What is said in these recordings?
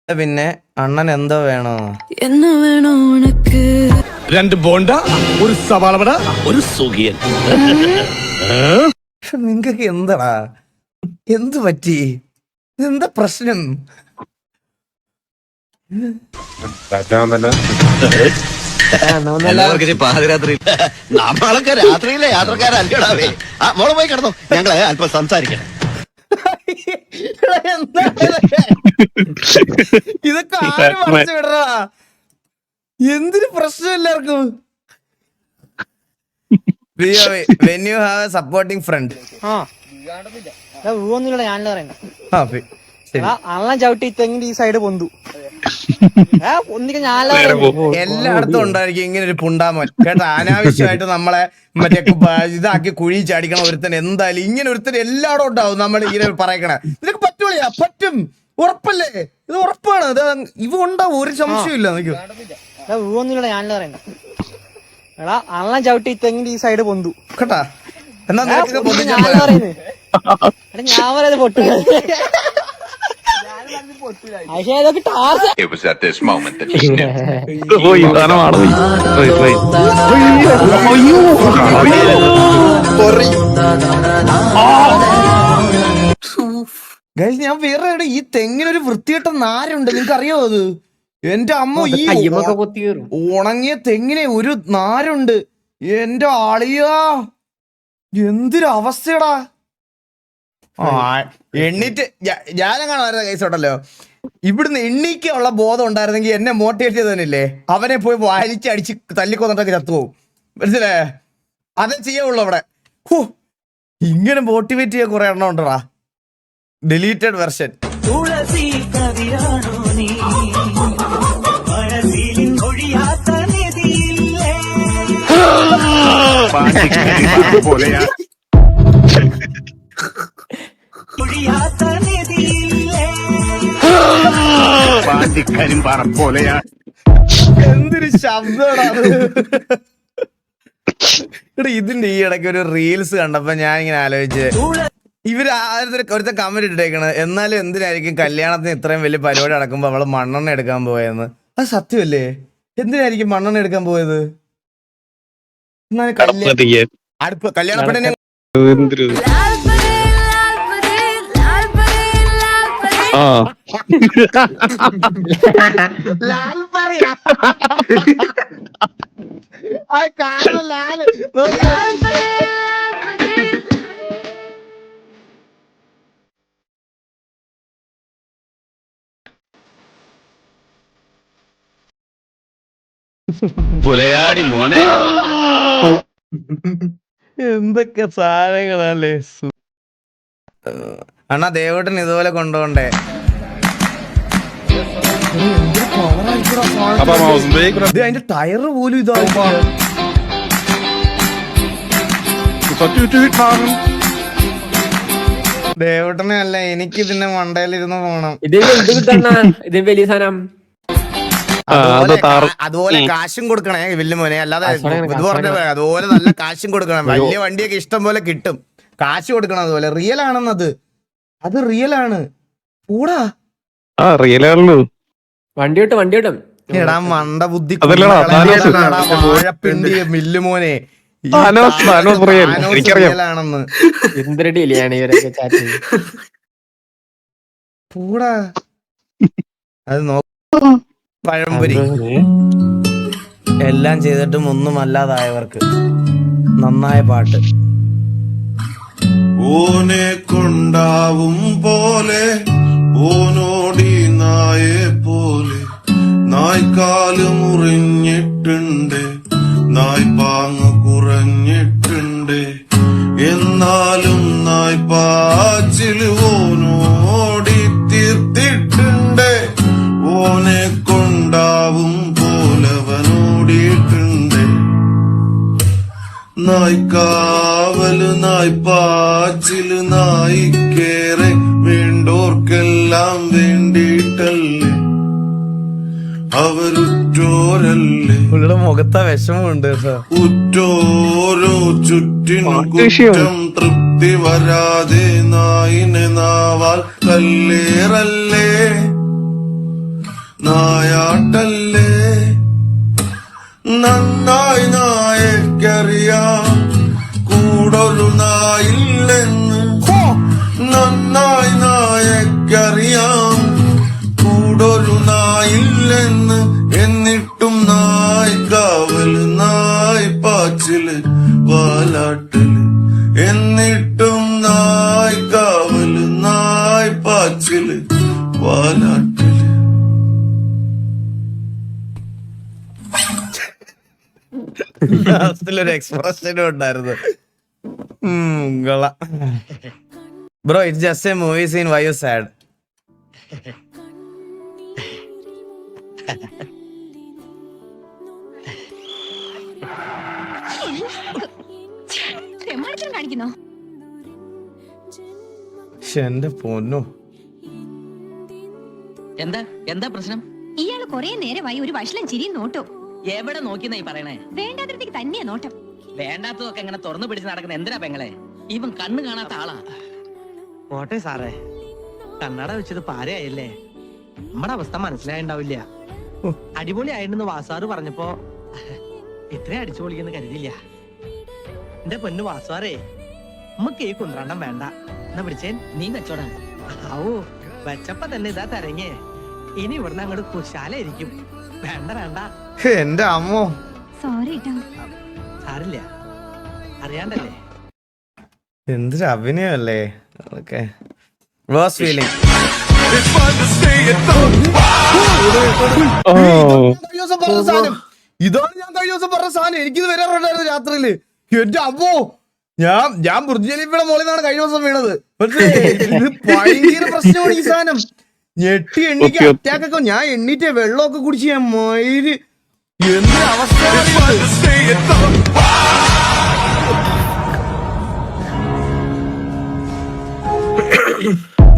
പിന്നെ അണ്ണൻ എന്തോ വേണോ? என்ன வேணும் உனக்கு? 2 ബോണ്ട, ഒരു സവാള വട, ഒരു സുഖിയൻ. നിങ്ങക്ക് എന്താടാ, എന്ത് പറ്റി, എന്താ പ്രശ്നം? പാതിരാത്രി നമ്മളൊക്കെ രാത്രിയിലെ യാത്രക്കാരല്ലേടാവേ. മോളെ പോയി കിടന്നു, ഞങ്ങള് അല്പം സംസാരിക്കണം. ഇതൊക്കെ ആര് മറച്ചു വിടറാ? എന്തൊരു പ്രശ്നം എല്ലാവർക്കും. When you have a supporting friend. അണ്ണൻ ചവിട്ടി തെങ്ങിന്റെ ഈ സൈഡ് പൊന്തു. എല്ലായിടത്തും ഉണ്ടായിരിക്കും ഇങ്ങനെ ഒരു പുണ്ടാമോൻ കേട്ടാ. അനാവശ്യമായിട്ട് നമ്മളെ മറ്റേ ഇതാക്കി കുഴി ചാടിക്കണ ഒരുത്തൻ എന്തായാലും ഇങ്ങനെ ഒരുത്തൻ എല്ലായിടും ഉണ്ടാവും. നമ്മൾ ഇങ്ങനെ പറയണേ ഇതൊക്കെ പറ്റൂലയാ, പറ്റും, ഉറപ്പല്ലേ? ഇത് ഉറപ്പാണ്. ഇത് ഇവ ഉണ്ടാവും, ഒരു സംശയമില്ല. ഞാനല്ല പറയണ്ട. എടാ അണ്ണൻ ചവിട്ടി തെങ്ങിന്റെ ഈ സൈഡ് പൊന്തു കേട്ടാ. എന്നാ ഞാൻ പറയുന്നത് ഞാൻ പറയുന്നത് പൊട്ടുക. It was at this moment that she knew. ഞാൻ വേറെ ഈ തെങ്ങിനൊരു വൃത്തികെട്ട നാരുണ്ട്, നിങ്ങക്ക് അറിയോ അത്? എന്റെ അമ്മ, ഈ ഉണങ്ങിയ തെങ്ങിനെ ഒരു നാരുണ്ട്. എന്റെ ആളിയാ, എന്തൊരു അവസ്ഥയടാ. എണ്ണീറ്റ് ഞാനെങ്ങാണ് വരുന്ന കേസോട്ടല്ലോ. ഇവിടുന്ന് എണ്ണീക്കുള്ള ബോധം ഉണ്ടായിരുന്നെങ്കിൽ എന്നെ മോട്ടിവേറ്റ് ചെയ്തവനില്ലേ, അവനെ പോയി വലിച്ചടിച്ച് തല്ലിക്കൊന്നിട്ടൊക്കെ ചത്തുപോകും. മനസ്സിലായേ? അതേ ചെയ്യാവുള്ളൂ അവിടെ. ഇങ്ങനെ മോട്ടിവേറ്റ് ചെയ്യാൻ കുറെ എണ്ണം ഉണ്ടടാ. Deleted version. എന്തൊരു ശബ്ദമാണ് ഇതിന്റെ. ഈ ഇടയ്ക്ക് ഒരു റീൽസ് കണ്ടപ്പോ ഞാനിങ്ങനെ ആലോചിച്ച്, ഇവര് ഒരുത്ത കമന്റ് ഇട്ടേക്കണ്, എന്നാലും എന്തിനായിരിക്കും കല്യാണത്തിന് ഇത്രയും വലിയ പരിപാടി നടക്കുമ്പോ അവള് മണ്ണെണ്ണ എടുക്കാൻ പോയെന്ന്. അത് സത്യമല്ലേ? എന്തിനായിരിക്കും മണ്ണെണ്ണ എടുക്കാൻ പോയത്? അടുപ്പ് കല്യാണ പെണ്ണിനെ പുലയാടി മോനെ, എന്തൊക്കെ സാധനങ്ങളല്ലേ. അണ്ണാ ദേവട്ടൻ ഇതുപോലെ കൊണ്ടുപോണ്ടേ. അതിന്റെ ടയറ് പോലും ഇതാ. ദേവട്ടനെ അല്ല, എനിക്ക് ഇതിന്റെ മണ്ടയിലിരുന്ന് പോണം. ഇത് വലിയ സാധനം. അതുപോലെ കാശും കൊടുക്കണേ വലിയ മോനെ, അല്ലാതെ ഇത് പറഞ്ഞ അതുപോലെ നല്ല കാശും കൊടുക്കണം. വലിയ വണ്ടിയൊക്കെ ഇഷ്ടം പോലെ കിട്ടും, കാശ് കൊടുക്കണം. അതുപോലെ റിയൽ ആണെന്നത്, അത് റിയൽ ആണ്. കൂടാ വണ്ടി എടാ മണ്ട ബുദ്ധി വാഴപ്പിണ്ടി മില്ലുമോനെ റിയലാണെന്ന്. കൂടാ അത് പഴംപൊരി എല്ലാം ചെയ്തിട്ടും ഒന്നും അല്ലാതായവർക്ക് നന്നായ പാട്ട്. ഓനെ കൊണ്ടാവും പോലെ ഓനോടി നായെ പോലെ, നായ്ക്കാല് മുറിഞ്ഞിട്ടുണ്ട്, നായ്പാങ്ങ് കുറഞ്ഞിട്ടുണ്ട്, എന്നാലും നായ്പാച്ചില് ഓനോടി തീർത്തിട്ടുണ്ട്. ഓനെ കൊണ്ടാവും പോലവനോടിയിട്ടുണ്ട്, നായ്ക്കാവല് നായ്പാച്ചില് നായിക്കേറെ വേണ്ടോർക്കെല്ലാം വേണ്ടിയിട്ടല്ലേ അവരുറ്റോരല്ലേ. പുള്ളിയുടെ മുഖത്ത വിഷമമുണ്ട്. ഉറ്റോരോ ചുറ്റിനും കുറ്റം തൃപ്തി വരാതെ നായിനെ നാവാൽ കല്ലേറല്ലേ. കൂടൊരു നായില്ലെന്ന് എന്നിട്ടും നായ് കാവല് നായ് പാച്ചില് വാലാട്ടല് എന്നിട്ടും നായ് കാവല് നായ് പാച്ചില് വാലാട്ടല്. ലാസ്റ്റിലൊരു എക്സ്പ്രഷനും ഉണ്ടായിരുന്നു. Bro it's just a movie scene, why you sad? കാണിക്കുന്നോ? എന്റെ പൊന്നോ, എന്താ എന്താ പ്രശ്നം? ഇയാള് കൊറേ നേരമായി ഒരു വഷളം ചിരിയും നോട്ടോ. എവിടെ നോക്കിന്നാ ഈ പറയണേ? വേണ്ടാതിടത്തേക്ക് തന്നെയാ നോട്ടം. വേണ്ടാത്തതൊക്കെ എങ്ങനെ തുറന്നു പിടിച്ച് നടക്കുന്ന എന്തിനാ പെങ്ങളെ? ഇവൻ കണ്ണ് കാണാത്ത ആളാ. പോട്ടെ സാറേ, കണ്ണട വെച്ചത് പാരയായില്ലേ? നമ്മുടെ അവസ്ഥ മനസ്സിലായിണ്ടാവില്ല. അടിപൊളി ആയിട്ടെന്ന് വാസാറ് പറഞ്ഞപ്പോ ഇത്രയും അടിച്ചു പൊളിക്കുന്ന കരുതിയില്ല. എന്റെ പൊന്നു വാസാറേ, നമുക്ക് ഈ കുന്ത്രാണ്ടം വേണ്ട. എന്നാ പിടിച്ചേൻ, നീ വെച്ചോടാ. ആവൂ, വെച്ചപ്പോ തന്നെ ഇതാ തരങ്ങേ. ഇനി ഇവിടുന്ന് അങ്ങോട്ട് കുശാലായിരിക്കും. വേണ്ട വേണ്ട. എന്റെ അമ്മോ, സോറി ട്ടോ. സാരില്ല, അറിയാണ്ടല്ലേ. എന്തൊരു അഭിനയല്ലേ. Okay, verse feeling. ഇതാണ് ഞാൻ കഴിഞ്ഞ ദിവസം പറഞ്ഞ സാധനം. എനിക്കിത് വരാറുണ്ടായിരുന്നു രാത്രിയില്. എന്റെ അമ്മോ, ഞാൻ ബുർജ് ഖലീഫയുടെ മുകളിൽ നിന്നാണ് കഴിഞ്ഞ ദിവസം വീണത്. പക്ഷേ ഇത് ഭയങ്കര പ്രശ്നമാണ് ഈ സാധനം. ഞെട്ടി എണ്ണിക്ക് അറ്റാക്ക് ഒക്കെ. ഞാൻ എണ്ണീറ്റ് വെള്ളമൊക്കെ കുടിച്ച് ഞാൻ മയില്. എന്തൊരു അവസ്ഥ.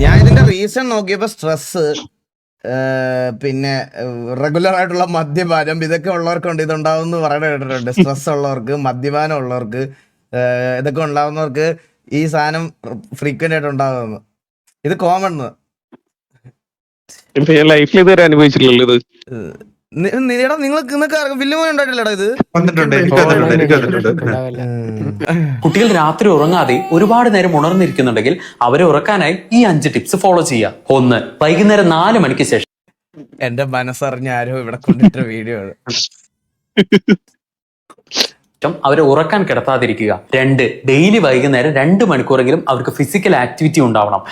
ഞാൻ ഇതിന്റെ റീസൺ നോക്കിയപ്പോ സ്ട്രെസ്, പിന്നെ റെഗുലർ ആയിട്ടുള്ള മദ്യപാനം, ഇതൊക്കെ ഉള്ളവർക്കുണ്ട് ഇതുണ്ടാവും എന്ന് പറയുന്നത് കേട്ടിട്ടുണ്ട്. സ്ട്രെസ് ഉള്ളവർക്ക്, മദ്യപാനം ഉള്ളവർക്ക്, ഇതൊക്കെ ഉണ്ടാവുന്നവർക്ക് ഈ സാധനം ഫ്രീക്വന്റ് ആയിട്ട് ഉണ്ടാകുന്നു. ഇത് കോമൺ. ലൈഫിൽ ഇതുവരെ അനുഭവിച്ചിട്ടില്ലല്ലോ ഇത്. നിങ്ങൾക്ക് വില്ലുമോൻ ഉണ്ടായിട്ടില്ലടാ ഇത്? കുട്ടികൾ രാത്രി ഉറങ്ങാതെ ഒരുപാട് നേരം ഉണർന്നിരിക്കുന്നുണ്ടെങ്കിൽ അവരെ ഉറക്കാനായി ഈ 5 ടിപ്സ് ഫോളോ ചെയ്യുക. 1. വൈകുന്നേരം 4 മണിക്ക് ശേഷം. എന്റെ മനസ്സറിഞ്ഞ ആരോ ഇവിടെ കൊണ്ടിട്ട വീഡിയോ ആണ്. അവരെ ഉറക്കാൻ കിടത്താതിരിക്കുക. 2. ഡെയിലി വൈകുന്നേരം 2 മണിക്കൂറെങ്കിലും അവർക്ക് ഫിസിക്കൽ ആക്ടിവിറ്റി ഉണ്ടാവണം.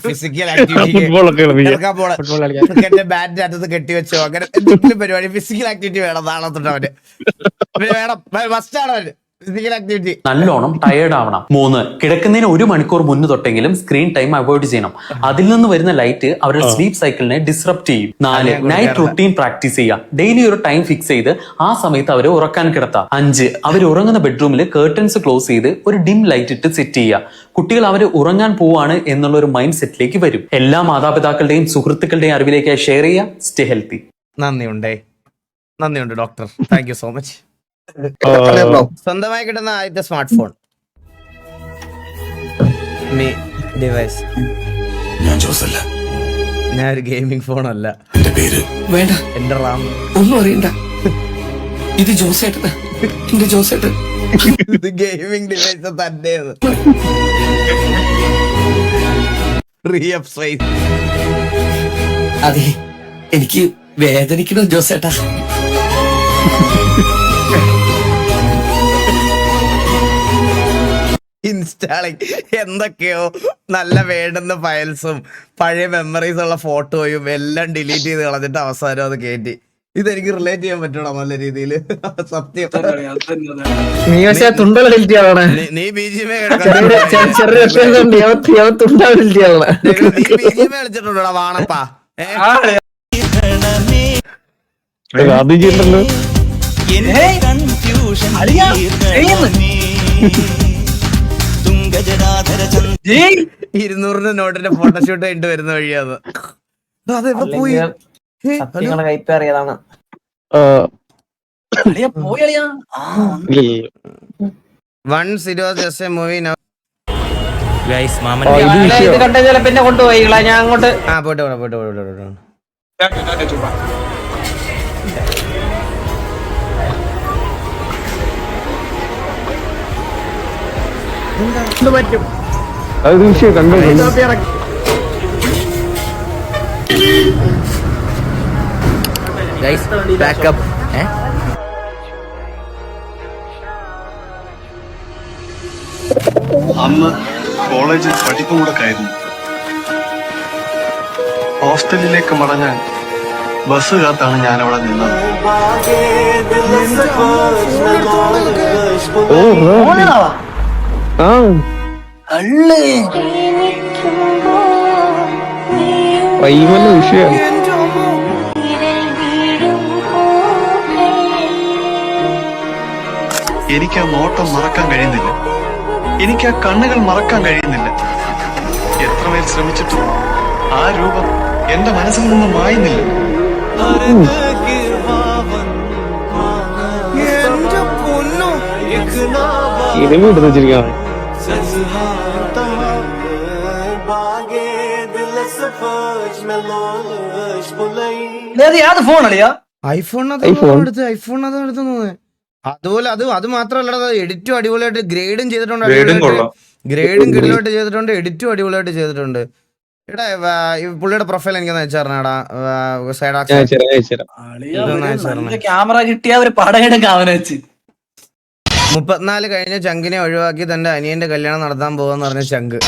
ഫിസിക്കൽ ആക്ടിവിറ്റി, ബാറ്റ് അറ്റത്ത് കെട്ടിവെച്ചോ, അങ്ങനെ എന്തെങ്കിലും പരിപാടി. ഫിസിക്കൽ ആക്ടിവിറ്റി വേണം നാളെ തൊട്ട് അവന്. വേണം, മസ്റ്റാണ് അവന് ഫിസിക്കൽ ആക്ടിവിറ്റി. നല്ലോണം ടയേർഡ് ആവണം. 3. കിടക്കുന്നതിന് 1 മണിക്കൂർ മുന്ന് തൊട്ടെങ്കിലും സ്ക്രീൻ ടൈം അവോയ്ഡ് ചെയ്യണം. അതിൽ നിന്ന് വരുന്ന ലൈറ്റ് അവരുടെ സ്ലീപ്പ് സൈക്കിളിനെ ഡിസ്റപ്റ്റ് ചെയ്യും. 4. നൈറ്റ് റുട്ടീൻ പ്രാക്ടീസ് ചെയ്യുക. ഡെയിലി ഒരു ടൈം ഫിക്സ് ചെയ്ത് ആ സമയത്ത് അവരെ ഉറക്കാൻ കിടത്താം. 5. അവർ ഉറങ്ങുന്ന ബെഡ്റൂമിൽ കേർട്ടൻസ് ക്ലോസ് ചെയ്ത് ഒരു ഡിം ലൈറ്റ് ഇട്ട് സെറ്റ് ചെയ്യുക. കുട്ടികൾ അവർ ഉറങ്ങാൻ പോവാണ് എന്നുള്ള ഒരു മൈൻഡ് സെറ്റിലേക്ക് വരും. എല്ലാ മാതാപിതാക്കളുടെയും സുഹൃത്തുക്കളുടെയും അറിവിലേക്കായി ഷെയർ ചെയ്യുക. Stay healthy. നന്ദിയുണ്ട് doctor. Thank you so much. സ്വന്തമായി കിട്ടുന്ന ആദ്യത്തെ സ്മാർട്ട് ഫോൺ ഡിവൈസ്? ഞാൻ ജോസല്ല, ഞാൻ ഒരു ഗെയിമിംഗ് ഫോൺ അല്ല. എന്റെ പേര് വേണ്ട, എന്റെ റാം ഒന്നും അറിയണ്ട. ഇത് ജോസേട്ടനാ, എന്റെ ജോസേട്ടൻ. ഇത് ഗെയിമിംഗ് ഡിവൈസ് തന്നെ. അതെ, എനിക്ക് വേദനിക്കണം ജോസേട്ടാ. ഇൻസ്റ്റാളിങ് എന്തൊക്കെയോ നല്ല വേണ്ടുന്ന ഫയൽസും പഴയ മെമ്മറീസ് ഉള്ള ഫോട്ടോയും എല്ലാം ഡിലീറ്റ് ചെയ്ത് കളഞ്ഞിട്ട് അവസാനം അത് കയറ്റി. ഇതെനിക്ക് റിലേറ്റ് ചെയ്യാൻ പറ്റണം നല്ല രീതിയിൽ. സത്യം. നീ BGMI കളിച്ചിട്ടുണ്ടോടാ വാണപ്പാ? അത് ചെയ്യണ്ടല്ലോ. 200 നോട്ടിന്റെ ഫോട്ടോഷൂട്ട് കഴിഞ്ഞിട്ട് വരുന്ന വഴിയാണ്. അതെവിടെ പോയി? കൈപ്പേറിയതാണ്. ഇത് കണ്ട പിന്നെ കൊണ്ടുപോയി ഞാൻ അങ്ങോട്ട്. പോയിട്ട് പറ്റും. അത് വിഷയം കണ്ടു ബാക്കപ്പ് അന്ന് കോളേജിൽ പഠിപ്പും കൂടെ ആയിരുന്നു. ഹോസ്റ്റലിലേക്ക് മടങ്ങാൻ ബസ് കാത്താണ് ഞാൻ അവിടെ നിന്നത്. ആ പയ്യല്ല വിഷയം എനിക്ക് ആ നോട്ടം മറക്കാൻ കഴിയുന്നില്ല. എനിക്ക് ആ കണ്ണുകൾ മറക്കാൻ കഴിയുന്നില്ല. എത്രമേൽ ശ്രമിച്ചിട്ടും ആ രൂപം എന്റെ മനസ്സിൽ നിന്ന് മായുന്നില്ല. സിനിമ എടുത്ത് വെച്ചിരിക്കുകയാണ്. ഏത് ഫോണളിയാ? ഐഫോണിനകത്ത് തോന്നുന്നത്. അതുപോലെ അത് മാത്രമല്ല, എഡിറ്റും അടിപൊളിയായിട്ട് ഗ്രേഡും ചെയ്തിട്ടുണ്ട്. ഗ്രേഡും കിടിലായിട്ട് ചെയ്തിട്ടുണ്ട്, എഡിറ്റും അടിപൊളിയായിട്ട് ചെയ്തിട്ടുണ്ട്. എടാ പുള്ളിയുടെ പ്രൊഫൈൽ എനിക്കൊന്ന് അയച്ചാർന്നാടാ. ക്യാമറ കിട്ടിയ ഒരു പടയെടുക്കാം അവനെ വെച്ച്. 34 കഴിഞ്ഞ ചങ്കിനെ ഒഴിവാക്കി തന്റെ അനിയന്റെ കല്യാണം നടത്താൻ പോവാന്ന് പറഞ്ഞ ചങ്ക്.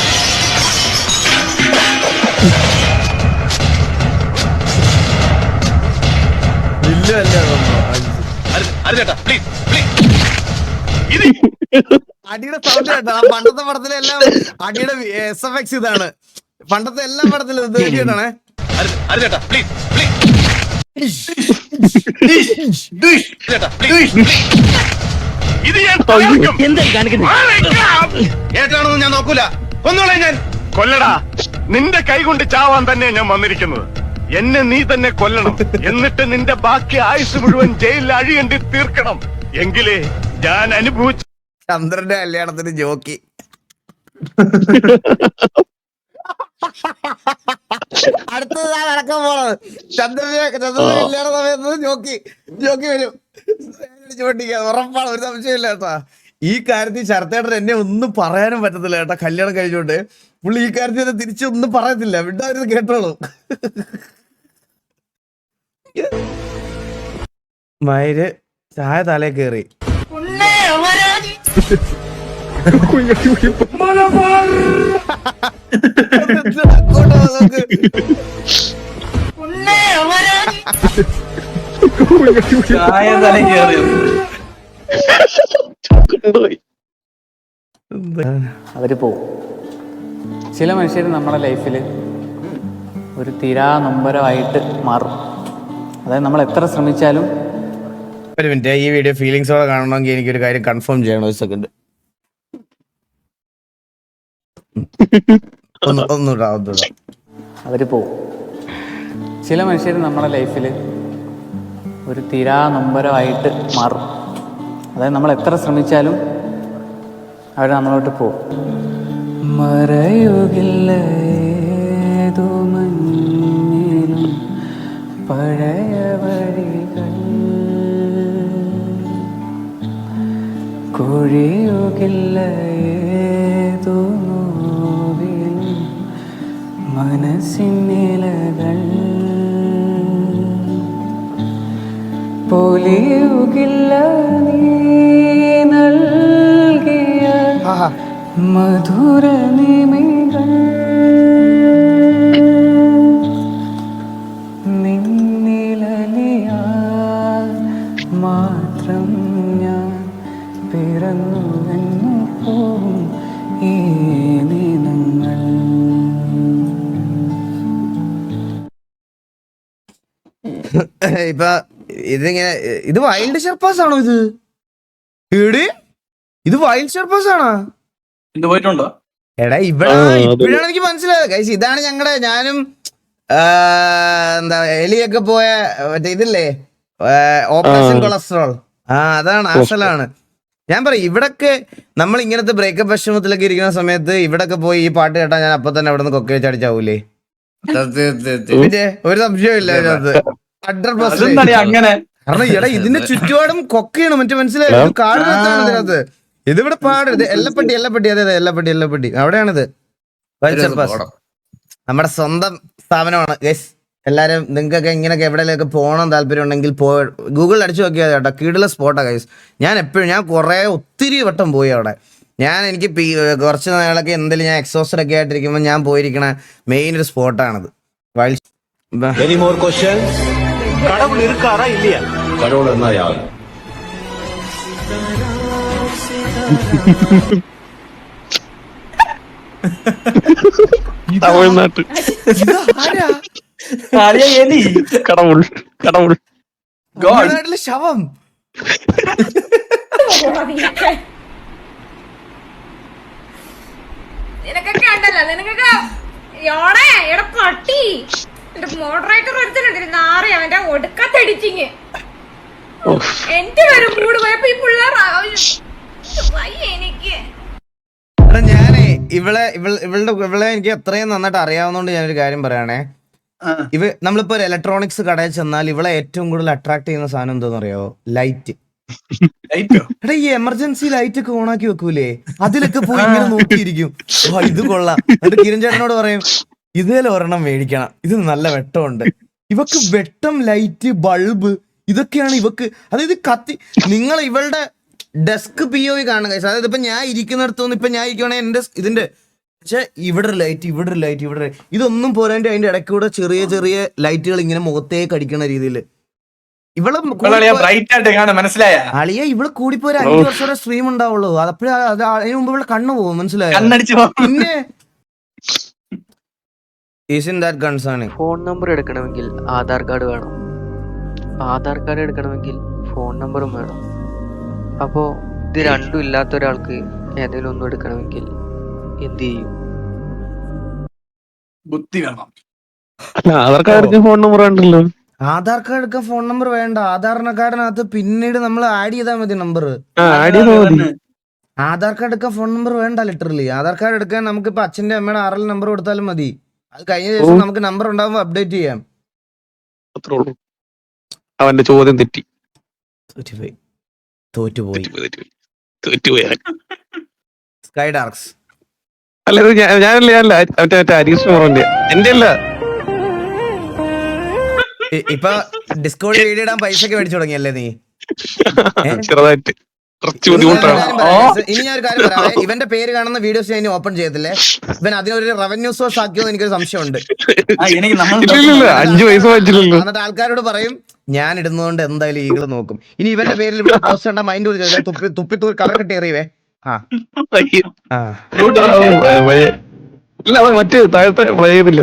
അടിയുടെ സൗണ്ട് കേട്ടോ. പണ്ടത്തെ പടത്തിലെല്ലാം അടിയുടെ SFX ഇതാണ്. പണ്ടത്തെ എല്ലാ പടത്തിലും ഇത് കേട്ടാണേ. ഏറ്റാണെന്ന് ഞാൻ നോക്കൂല. കൊന്നോളെ ഞാൻ. കൊല്ലടാ, നിന്റെ കൈ കൊണ്ട് ചാവാൻ തന്നെ ഞാൻ വന്നിരിക്കുന്നത്. എന്നെ നീ തന്നെ കൊല്ലണം. എന്നിട്ട് നിന്റെ ബാക്കി ആയുസ് മുഴുവൻ ജയിലിൽ അഴിയണ്ടി തീർക്കണം. എങ്കിലേ ഞാൻ അനുഭവിച്ചു. ചന്ദ്രന്റെ കല്യാണത്തിന് ജോക്കി. അടുത്തത് ഞാൻ നടക്കാൻ പോണത്. ചന്ദ്രന്റെ കല്യാണ സമയത്ത് ജോക്കി വരും. ചോട്ടിക്കാൻ ഉറപ്പാണ്, ഒരു സംശയമില്ല കേട്ടാ. ഈ കാര്യത്തിൽ ശരത്തേട്ടൻ എന്നെ ഒന്നും പറയാനും പറ്റത്തില്ല കേട്ടാ. കല്യാണം കഴിഞ്ഞോണ്ട് പുള്ളി ഈ കാര്യത്തിൽ എന്നെ തിരിച്ചൊന്നും പറയത്തില്ല. വിടാവരുത്, കേട്ടോളൂ. മയില് ചായ തലേ കേറി. അവര് പോവും. ചില മനുഷ്യർ നമ്മുടെ ലൈഫിൽ ഒരു തീരാ നൊമ്പരമായിട്ട് മാറും. അതായത് നമ്മൾ എത്ര ശ്രമിച്ചാലും. ഒരു മിനിറ്റ്, ഈ വീഡിയോ ഫീലിങ്സോടെ കാണണമെങ്കിൽ എനിക്കൊരു കാര്യം കൺഫേം ചെയ്യണം. ഒരു സെക്കൻഡ്. ഒന്നുകൂടാ. അവര് പോവും. ചില മനുഷ്യർ നമ്മുടെ ലൈഫിൽ ഒരു തീരാ നൊമ്പരമായിട്ട് മാറും. അതായത് നമ്മൾ എത്ര ശ്രമിച്ചാലും അവർ നമ്മളോട്ട് പോവും. മറയുകില്ല ഏതോ മഞ്ഞിലും പഴയ വഴികൾ, കൊഴിയുകില്ല ഏതോ നോവിലും മനസ്സിനിലകൾ, പൊലിയുകില്ല നീ നൽകിയ മധുര നിമികൾ, നിന്നിലലിയാൽ മാത്രം ഞാൻ പിറന്നു എന്നു പോവും ഈ ദിനങ്ങൾ. ഇപ്പൊ ഇതിങ്ങനെ, ഇത് വൈൽഡ് ഷെർപ്പാസ് ആണോ? ഇത് വൈൽഡ് ഷെർപ്പാസ് ആണോ? പോയിട്ടുണ്ടോ? എടാ ഇപ്പോഴാണ് എനിക്ക് മനസ്സിലായത്. കൈസ് ഇതാണ് ഞാനും എന്താ എലിയൊക്കെ പോയ മറ്റേ ഇതില്ലേ, ഓപ്പറേഷൻ കൊളസ്ട്രോൾ. അതാണ് അസലാണ്. ഞാൻ പറയും, ഇവിടൊക്കെ നമ്മൾ ഇങ്ങനത്തെ ബ്രേക്കപ്പ് വിഷമത്തിലൊക്കെ ഇരിക്കുന്ന സമയത്ത് ഇവിടൊക്കെ പോയി ഈ പാട്ട് കേട്ടാ ഞാൻ അപ്പൊ തന്നെ അവിടെ നിന്ന് കൊക്കെ വെച്ചടിച്ചാവൂലേ? പിന്നെ ഒരു സംശയമില്ല അതിനകത്ത്. 100%. കാരണം എടാ ഇതിന്റെ ചുറ്റുപാടും കൊക്കയാണ്. മറ്റേ മനസ്സിലായോ? കാട് ഇതിനകത്ത്. ഇതിവിടെ പാട്. എല്ലപ്പെട്ടി. അതെ എല്ലപ്പെട്ടി അവിടെയാണിത്. നമ്മുടെ സ്വന്തം സ്ഥാപനമാണ് ഗൈസ്. എല്ലാരും നിങ്ങൾക്കൊക്കെ ഇങ്ങനെയൊക്കെ എവിടെയൊക്കെ പോകണം താല്പര്യം ഉണ്ടെങ്കിൽ ഗൂഗിളിൽ അടിച്ചു നോക്കിയാൽ കേട്ടോ, കീടുള്ള സ്പോട്ടാണ് ഗൈസ്. ഞാൻ ഒത്തിരി വട്ടം പോയി അവിടെ. എനിക്ക് കുറച്ച് നാളൊക്കെ എന്തെങ്കിലും ഞാൻ എക്സോസ്റ്റഡ് ഒക്കെ ആയിട്ടിരിക്കുമ്പോൾ ഞാൻ പോയിരിക്കണ മെയിൻ ഒരു സ്പോട്ടാണത്. கடவுள் இருக்காரா இல்லையா? கடவுள் என்ன யார்? തമിഴ്നാട്ട് കടവുൾ തമിഴ്നാട്ടിലെ ശവം. നിനക്കൊക്കെ ഉണ്ടല്ലോ, നിനക്കൊക്കെ പട്ടി മോഡറേറ്റർ ഒരുത്തനുണ്ട് അവന്റെ ഒടുക്കത്തടിച്ചിങ് എന്റെ വരെ മൂട് പോയപ്പോ ഈ പിള്ളേർ എനിക്ക് ഞാനേ ഇവളെ എനിക്ക് എത്രയും നന്നായിട്ട് അറിയാവുന്നതുകൊണ്ട് ഞാനൊരു കാര്യം പറയണേ. നമ്മളിപ്പോ ഒരു ഇലക്ട്രോണിക്സ് കടയിൽ ചെന്നാൽ ഇവളെ ഏറ്റവും കൂടുതൽ അട്രാക്ട് ചെയ്യുന്ന സാധനം എന്താന്ന് അറിയാവോ? ലൈറ്റ്. എടാ ഈ എമർജൻസി ലൈറ്റ് ഒക്കെ ഓണാക്കി വെക്കൂലേ, അതിലൊക്കെ പോയി ഇങ്ങനെ നോക്കിയിരിക്കും. ഇത് കൊള്ളാം. എന്നിട്ട് കിരൺ ചേട്ടനോട് പറയും ഇതേലും ഒരെണ്ണം മേടിക്കണം, ഇത് നല്ല വെട്ടമുണ്ട്. ഇവക്ക് വെട്ടം, ലൈറ്റ്, ബൾബ് ഇതൊക്കെയാണ് ഇവക്ക്. അതായത് നിങ്ങൾ ഇവളുടെ ഡെസ്ക് POV കാണുക. അതായത് ഇപ്പൊ ഞാൻ ഇരിക്കുന്നിടത്തുനിന്ന് ഇപ്പൊ ഞാൻ ഇരിക്കുവാണെങ്കിൽ എന്റെ ഇതിന്റെ പക്ഷെ ഇവിടെ ഒരു ലൈറ്റ്, ഇവിടെ ഒരു ലൈറ്റ്, ഇവിടെ ഇതൊന്നും പോരാണ്ട് അതിന്റെ ഇടയ്ക്കൂടെ ചെറിയ ചെറിയ ലൈറ്റുകൾ ഇങ്ങനെ മുഖത്തേക്ക് അടിക്കണ രീതിയിൽ അളിയ ഇവള് കൂടിപ്പോ ഒരു 5 വർഷത്തെ സ്ട്രീം ഉണ്ടാവുള്ളൂ. അപ്പോഴേ അതിന് മുമ്പ് ഇവിടെ കണ്ണു പോകും, മനസ്സിലായോ? പിന്നെ ഫോൺ നമ്പർ എടുക്കണമെങ്കിൽ ആധാർ കാർഡ് വേണം, ആധാർ കാർഡ് എടുക്കണമെങ്കിൽ ഫോൺ നമ്പറും വേണം. അപ്പോ ഇത് രണ്ടും ഇല്ലാത്ത ഒരാൾക്ക് ഏതെങ്കിലും ഒന്നും എടുക്കണമെങ്കിൽ എന്ത് ചെയ്യും? ബുദ്ധി വേണം. ആധാർ കാർഡ് ഫോൺ നമ്പർ ഉണ്ടല്ലോ. ആധാർ കാർഡ് എടുക്കാൻ ഫോൺ നമ്പർ വേണ്ട. ആധാർ കാർഡിനകത്ത് പിന്നീട് നമ്മൾ ആഡ് ചെയ്താൽ മതി നമ്പർ. ആധാർ കാർഡ് എടുക്കാൻ ഫോൺ നമ്പർ വേണ്ട. ലിറ്ററലി ആധാർ കാർഡ് എടുക്കാൻ നമുക്കിപ്പോ അച്ഛന്റെ അമ്മയുടെ RL നമ്പർ കൊടുത്താലും മതി. അത് കഴിഞ്ഞ ദിവസം നമുക്ക് നമ്പർ ഉണ്ടാകുമ്പോ അപ്ഡേറ്റ് ചെയ്യാം. അത്രേ ഉള്ളൂ. അവന്റെ ചോദ്യം തെറ്റി. തോറ്റുപോയി. സ്കൈ ഡാർക്സ് അല്ല ഞാനല്ല മറ്റേ ഹരീഷ് പറഞ്ഞ എന്റെ അല്ല. ഇപ്പൊ ഡിസ്കോഡ് വീഡിയോ ഇടാൻ പൈസ ഒക്കെ മേടിച്ചു തുടങ്ങിയല്ലേ നീ? ചെറുതായിട്ട് ഇനി ഞാൻ ഒരു കാര്യം പറയാം. ഇവന്റെ പേര് കാണുന്ന വീഡിയോസ് ഞാൻ ഓപ്പൺ ചെയ്യത്തില്ലേ. ഇവൻ അതിനൊരു റവന്യൂ സോഴ്സ് ആക്കിയോ എനിക്കൊരു സംശയമുണ്ട്. 5 പൈസ വാങ്ങിച്ചില്ലല്ലോ. എന്നിട്ട് ആൾക്കാരോട് പറയും ഞാൻ ഇടുന്നതുകൊണ്ട് എന്തായാലും ഈകള് നോക്കും. ഇനി ഇവന്റെ പേരിൽ ഇവിടെ പോസ്റ്റ് കണ്ട മൈൻഡ് തുപ്പിത്തൂർ കളർ കിട്ടി എറിയവേ. മറ്റേ താഴത്തെ പഴയതില്ല.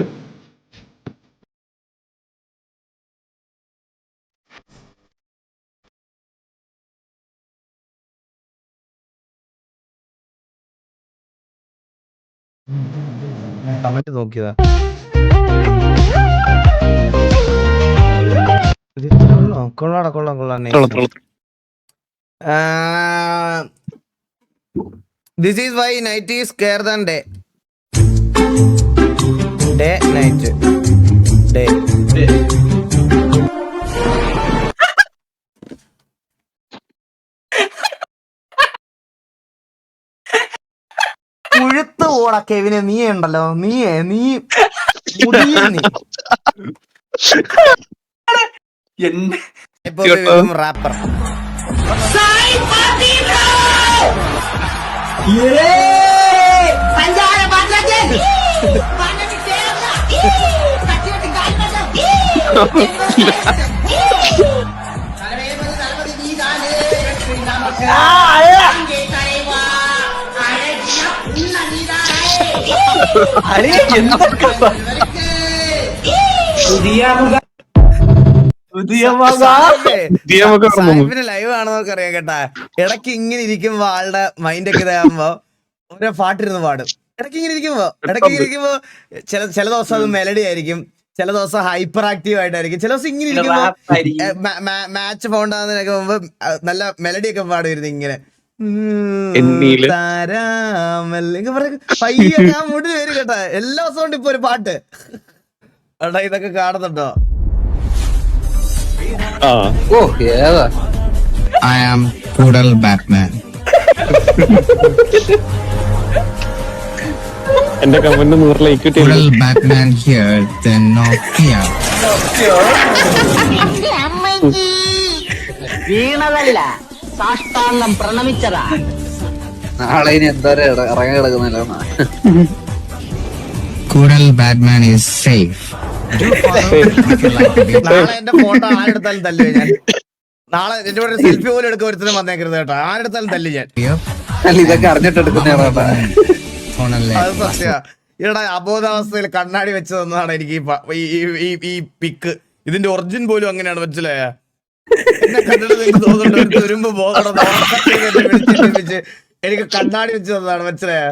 കമന്റ് നോക്കിയതാ. കൊള്ളാടാ കൊള്ളാം. This is why night is scarier than day. Night. മുഴുത്ത് ഓടാ കെവിനെ. നീ ഉണ്ടല്ലോ, നീ റാപ്പർ. ലൈവ് ആണെന്നൊക്കെ അറിയാം കേട്ടാ. ഇടയ്ക്ക് ഇങ്ങനെ ഇരിക്കുമ്പോ ആളുടെ മൈൻഡ് ഒക്കെ ഇതാകുമ്പോ ഓരോ പാട്ടിരുന്ന് പാടും. ഇടയ്ക്ക് ഇങ്ങനെ ഇരിക്കുമ്പോ ചില ദിവസം അത് മെലഡി ആയിരിക്കും, ചില ദിവസം ഹൈപ്പർ ആക്റ്റീവ് ആയിട്ടായിരിക്കും, ചില ദിവസം ഇങ്ങനെ ഇരിക്കുമ്പോ മാച്ച് പൗണ്ടാകുന്നതിനൊക്കെ മുമ്പ് നല്ല മെലഡി ഒക്കെ പാടുമായിരുന്നു ഇങ്ങനെ. പയ്യെ ഞാൻ മുടി വരും കേട്ടാ. എല്ലാ ദിവസവും ഉണ്ട് ഇപ്പൊ ഒരു പാട്ട്. എടാ ഇതൊക്കെ കാണുന്നുണ്ടോ? I am Poodle Batman. എന്റെ കമന്റ് 100 ലൈക്ക് കിട്ടിയില്ല. ബാറ്റ്മാൻ ഹിയർ ദെൻ നോക്കിയ വീണതല്ല സാഷ്ടാംഗം പ്രണമിച്ചതാ. നാളെ ഇനി എന്താ ഇറങ്ങി കിടക്കുന്നില്ല. കൂടൽ ബാറ്റ്മാൻ ഈസ് സേഫ്. നാളെ എന്റെ ഫോട്ടോ ആരെടുത്താലും തല്ലുവേ ഞാൻ. നാളെ എന്റെ കൂടെ സെൽഫി പോലും എടുക്കാൻ ഒരുത്തരം വന്നേക്കരുത് കേട്ടോ. ആരെടുത്താലും തല്ലി ഞാൻ. ഇതൊക്കെ അറിഞ്ഞിട്ട് എടുക്കുന്ന അത് സത്യ. ഇവിടെ അബോധാവസ്ഥയിൽ കണ്ണാടി വെച്ച് തന്നതാണ് എനിക്ക് ഈ പിക്ക്. ഇതിന്റെ ഒറിജിൻ പോലും അങ്ങനെയാണ്. മനസ്സിലായ എന്നെ കണ്ടിട്ട് നിങ്ങൾക്ക് തോന്നുന്നുണ്ട് വരുമ്പോ ബോധം എനിക്ക് കണ്ണാടി വെച്ച് തന്നതാണ്. മനസ്സിലായ